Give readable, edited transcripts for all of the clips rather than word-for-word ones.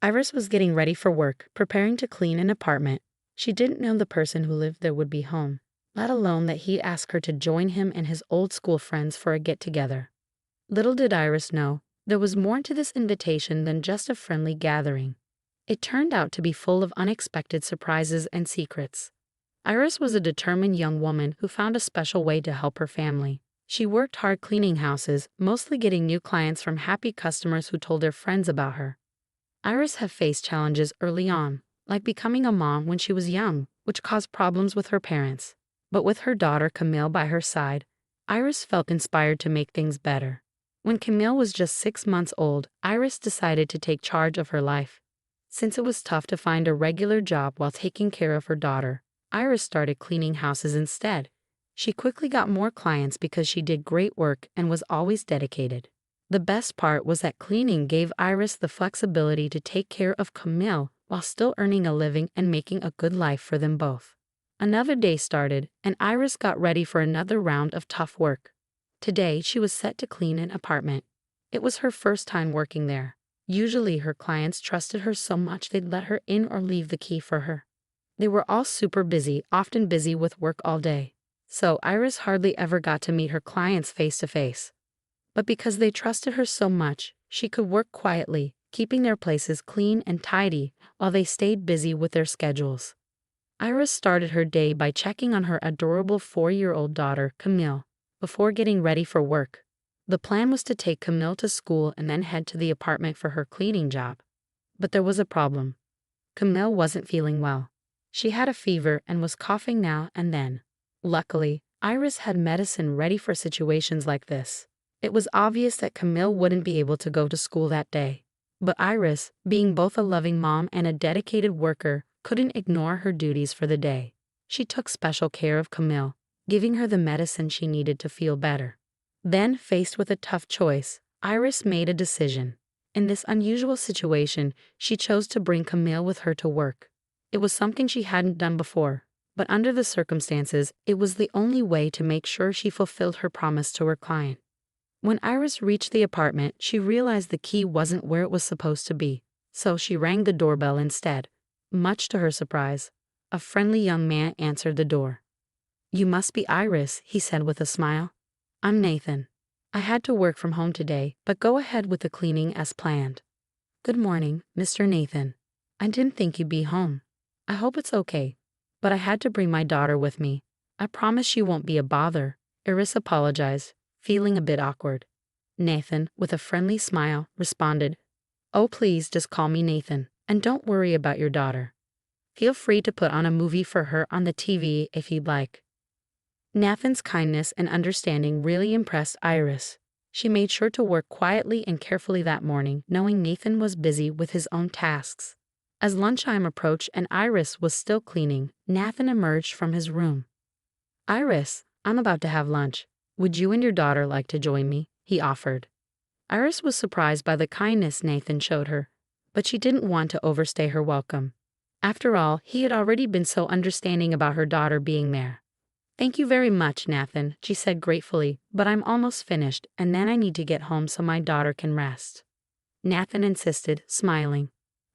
Iris was getting ready for work, preparing to clean an apartment. She didn't know the person who lived there would be home, let alone that he'd ask her to join him and his old school friends for a get-together. Little did Iris know, there was more to this invitation than just a friendly gathering. It turned out to be full of unexpected surprises and secrets. Iris was a determined young woman who found a special way to help her family. She worked hard cleaning houses, mostly getting new clients from happy customers who told their friends about her. Iris had faced challenges early on, like becoming a mom when she was young, which caused problems with her parents. But with her daughter Camille by her side, Iris felt inspired to make things better. When Camille was just 6 months old, Iris decided to take charge of her life. Since it was tough to find a regular job while taking care of her daughter, Iris started cleaning houses instead. She quickly got more clients because she did great work and was always dedicated. The best part was that cleaning gave Iris the flexibility to take care of Camille while still earning a living and making a good life for them both. Another day started, and Iris got ready for another round of tough work. Today, she was set to clean an apartment. It was her first time working there. Usually, her clients trusted her so much they'd let her in or leave the key for her. They were all super busy, often busy with work all day. So Iris hardly ever got to meet her clients face to face. But because they trusted her so much, she could work quietly, keeping their places clean and tidy while they stayed busy with their schedules. Iris started her day by checking on her adorable 4-year-old daughter, Camille, before getting ready for work. The plan was to take Camille to school and then head to the apartment for her cleaning job. But there was a problem. Camille wasn't feeling well. She had a fever and was coughing now and then. Luckily, Iris had medicine ready for situations like this. It was obvious that Camille wouldn't be able to go to school that day. But Iris, being both a loving mom and a dedicated worker, couldn't ignore her duties for the day. She took special care of Camille, giving her the medicine she needed to feel better. Then, faced with a tough choice, Iris made a decision. In this unusual situation, she chose to bring Camille with her to work. It was something she hadn't done before, but under the circumstances, it was the only way to make sure she fulfilled her promise to her client. When Iris reached the apartment, she realized the key wasn't where it was supposed to be, so she rang the doorbell instead. Much to her surprise, a friendly young man answered the door. "You must be Iris," he said with a smile. "I'm Nathan. I had to work from home today, but go ahead with the cleaning as planned." "Good morning, Mr. Nathan. I didn't think you'd be home. I hope it's okay, but I had to bring my daughter with me. I promise she won't be a bother," Iris apologized, feeling a bit awkward. Nathan, with a friendly smile, responded, "Oh, please just call me Nathan, and don't worry about your daughter. Feel free to put on a movie for her on the TV if you'd like." Nathan's kindness and understanding really impressed Iris. She made sure to work quietly and carefully that morning, knowing Nathan was busy with his own tasks. As lunchtime approached and Iris was still cleaning, Nathan emerged from his room. "Iris, I'm about to have lunch. Would you and your daughter like to join me?" he offered. Iris was surprised by the kindness Nathan showed her, but she didn't want to overstay her welcome. After all, he had already been so understanding about her daughter being there. "Thank you very much, Nathan," she said gratefully, "but I'm almost finished, and then I need to get home so my daughter can rest." Nathan insisted, smiling.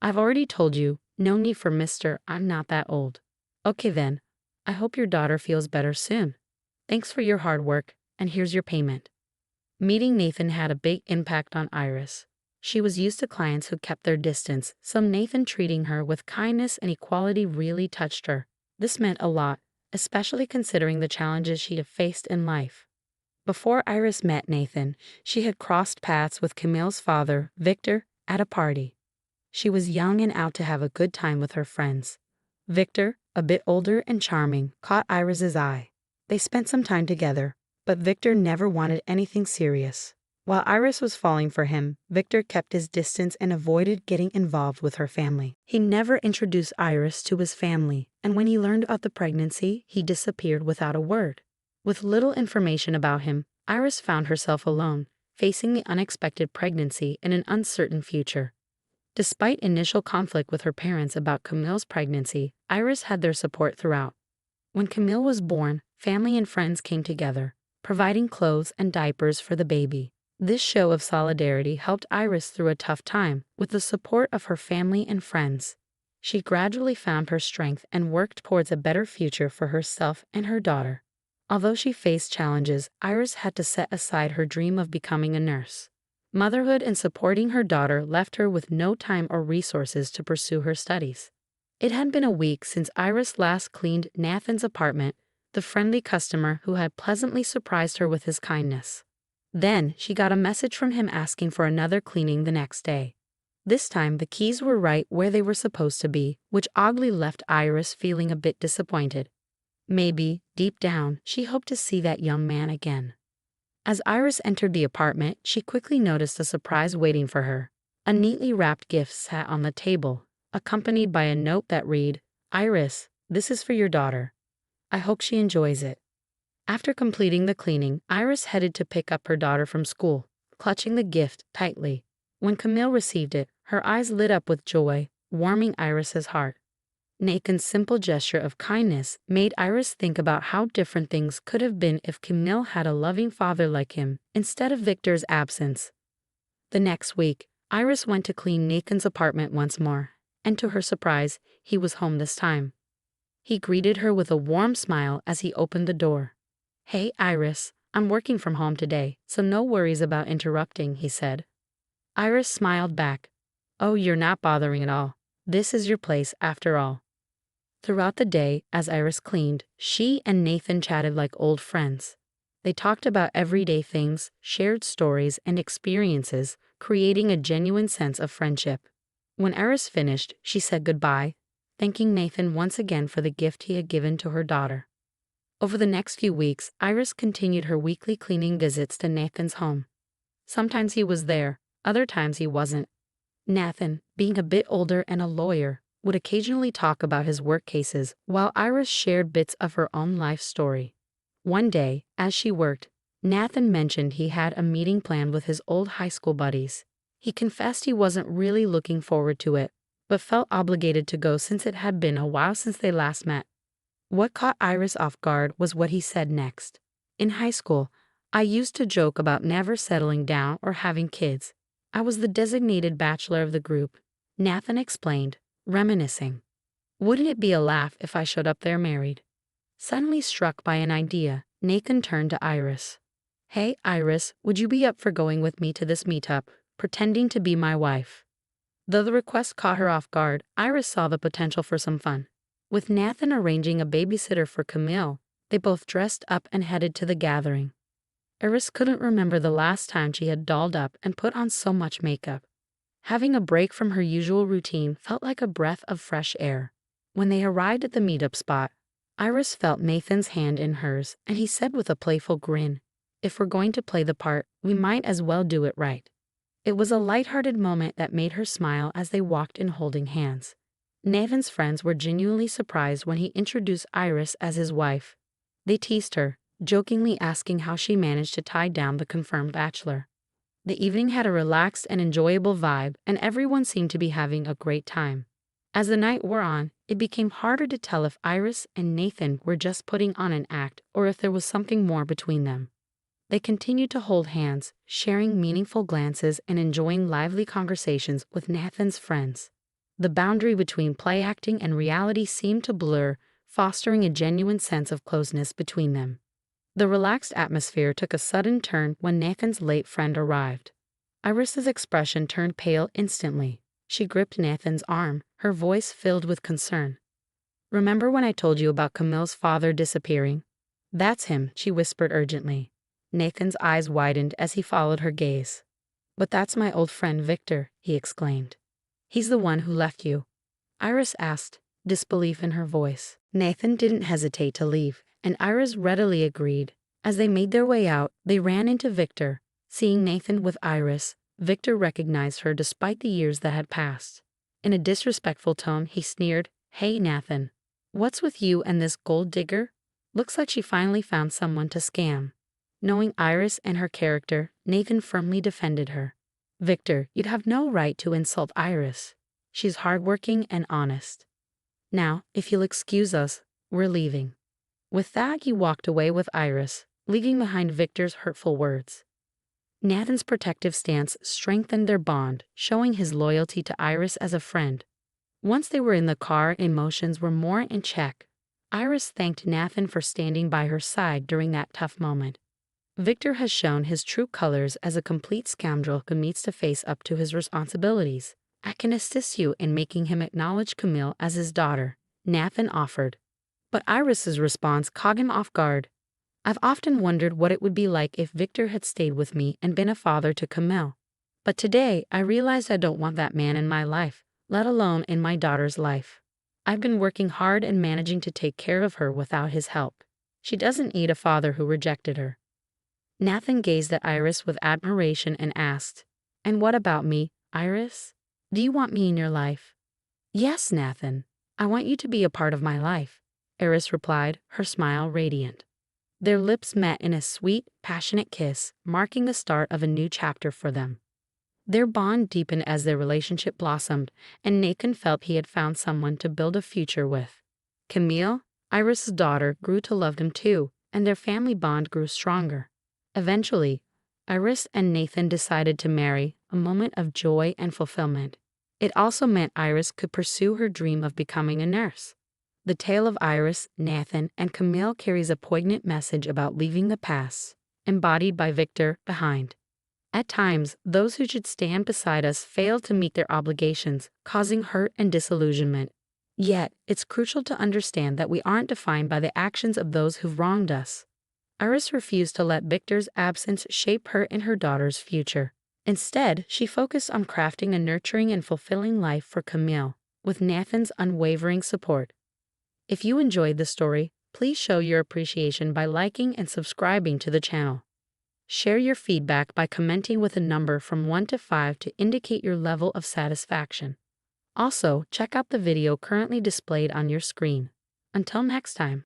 "I've already told you, no need for Mr. I'm not that old." "Okay then. I hope your daughter feels better soon. Thanks for your hard work, and here's your payment." Meeting Nathan had a big impact on Iris. She was used to clients who kept their distance, so Nathan treating her with kindness and equality really touched her. This meant a lot, especially considering the challenges she had faced in life. Before Iris met Nathan, she had crossed paths with Camille's father, Victor, at a party. She was young and out to have a good time with her friends. Victor, a bit older and charming, caught Iris's eye. They spent some time together, but Victor never wanted anything serious. While Iris was falling for him, Victor kept his distance and avoided getting involved with her family. He never introduced Iris to his family, and when he learned about the pregnancy, he disappeared without a word. With little information about him, Iris found herself alone, facing the unexpected pregnancy and an uncertain future. Despite initial conflict with her parents about Camille's pregnancy, Iris had their support throughout. When Camille was born, family and friends came together, providing clothes and diapers for the baby. This show of solidarity helped Iris through a tough time with the support of her family and friends. She gradually found her strength and worked towards a better future for herself and her daughter. Although she faced challenges, Iris had to set aside her dream of becoming a nurse. Motherhood and supporting her daughter left her with no time or resources to pursue her studies. It had been a week since Iris last cleaned Nathan's apartment, the friendly customer who had pleasantly surprised her with his kindness. Then she got a message from him asking for another cleaning the next day. This time the keys were right where they were supposed to be, which oddly left Iris feeling a bit disappointed. Maybe, deep down, she hoped to see that young man again. As Iris entered the apartment, she quickly noticed a surprise waiting for her. A neatly wrapped gift sat on the table, accompanied by a note that read, "Iris, this is for your daughter. I hope she enjoys it." After completing the cleaning, Iris headed to pick up her daughter from school, clutching the gift tightly. When Camille received it, her eyes lit up with joy, warming Iris's heart. Nathan's simple gesture of kindness made Iris think about how different things could have been if Camille had a loving father like him, instead of Victor's absence. The next week, Iris went to clean Nathan's apartment once more, and to her surprise, he was home this time. He greeted her with a warm smile as he opened the door. "Hey, Iris, I'm working from home today, so no worries about interrupting," he said. Iris smiled back. "Oh, you're not bothering at all. This is your place after all." Throughout the day, as Iris cleaned, she and Nathan chatted like old friends. They talked about everyday things, shared stories and experiences, creating a genuine sense of friendship. When Iris finished, she said goodbye, thanking Nathan once again for the gift he had given to her daughter. Over the next few weeks, Iris continued her weekly cleaning visits to Nathan's home. Sometimes he was there, other times he wasn't. Nathan, being a bit older and a lawyer, would occasionally talk about his work cases while Iris shared bits of her own life story. One day, as she worked, Nathan mentioned he had a meeting planned with his old high school buddies. He confessed he wasn't really looking forward to it, but felt obligated to go since it had been a while since they last met. What caught Iris off guard was what he said next. "In high school, I used to joke about never settling down or having kids. I was the designated bachelor of the group," Nathan explained, reminiscing. "Wouldn't it be a laugh if I showed up there married?" Suddenly struck by an idea, Nathan turned to Iris. "Hey, Iris, would you be up for going with me to this meetup, pretending to be my wife?" Though the request caught her off guard, Iris saw the potential for some fun. With Nathan arranging a babysitter for Camille, they both dressed up and headed to the gathering. Iris couldn't remember the last time she had dolled up and put on so much makeup. Having a break from her usual routine felt like a breath of fresh air. When they arrived at the meetup spot, Iris felt Nathan's hand in hers, and he said with a playful grin, "If we're going to play the part, we might as well do it right." It was a lighthearted moment that made her smile as they walked in holding hands. Nathan's friends were genuinely surprised when he introduced Iris as his wife. They teased her, jokingly asking how she managed to tie down the confirmed bachelor. The evening had a relaxed and enjoyable vibe, and everyone seemed to be having a great time. As the night wore on, it became harder to tell if Iris and Nathan were just putting on an act or if there was something more between them. They continued to hold hands, sharing meaningful glances and enjoying lively conversations with Nathan's friends. The boundary between play acting and reality seemed to blur, fostering a genuine sense of closeness between them. The relaxed atmosphere took a sudden turn when Nathan's late friend arrived. Iris's expression turned pale instantly. She gripped Nathan's arm, her voice filled with concern. "Remember when I told you about Camille's father disappearing?" "That's him," she whispered urgently. Nathan's eyes widened as he followed her gaze. "But that's my old friend Victor," he exclaimed. "He's the one who left you?" Iris asked, disbelief in her voice. Nathan didn't hesitate to leave, and Iris readily agreed. As they made their way out, they ran into Victor. Seeing Nathan with Iris, Victor recognized her despite the years that had passed. In a disrespectful tone, he sneered, "Hey, Nathan. What's with you and this gold digger? Looks like she finally found someone to scam." Knowing Iris and her character, Nathan firmly defended her. "Victor, you'd have no right to insult Iris. She's hardworking and honest. Now, if you'll excuse us, we're leaving." With that, he walked away with Iris, leaving behind Victor's hurtful words. Nathan's protective stance strengthened their bond, showing his loyalty to Iris as a friend. Once they were in the car, emotions were more in check. Iris thanked Nathan for standing by her side during that tough moment. Victor has shown his true colors as a complete scoundrel who needs to face up to his responsibilities. I can assist you in making him acknowledge Camille as his daughter, Nathan offered. But Iris's response caught him off guard. I've often wondered what it would be like if Victor had stayed with me and been a father to Camille. But today, I realized I don't want that man in my life, let alone in my daughter's life. I've been working hard and managing to take care of her without his help. She doesn't need a father who rejected her. Nathan gazed at Iris with admiration and asked, "And what about me, Iris? Do you want me in your life?" "Yes, Nathan. I want you to be a part of my life," Iris replied, her smile radiant. Their lips met in a sweet, passionate kiss, marking the start of a new chapter for them. Their bond deepened as their relationship blossomed, and Nathan felt he had found someone to build a future with. Camille, Iris's daughter, grew to love him too, and their family bond grew stronger. Eventually, Iris and Nathan decided to marry, a moment of joy and fulfillment. It also meant Iris could pursue her dream of becoming a nurse. The tale of Iris, Nathan, and Camille carries a poignant message about leaving the past, embodied by Victor, behind. At times, those who should stand beside us fail to meet their obligations, causing hurt and disillusionment. Yet, it's crucial to understand that we aren't defined by the actions of those who've wronged us. Iris refused to let Victor's absence shape her and her daughter's future. Instead, she focused on crafting a nurturing and fulfilling life for Camille, with Nathan's unwavering support. If you enjoyed the story, please show your appreciation by liking and subscribing to the channel. Share your feedback by commenting with a number from 1 to 5 to indicate your level of satisfaction. Also, check out the video currently displayed on your screen. Until next time.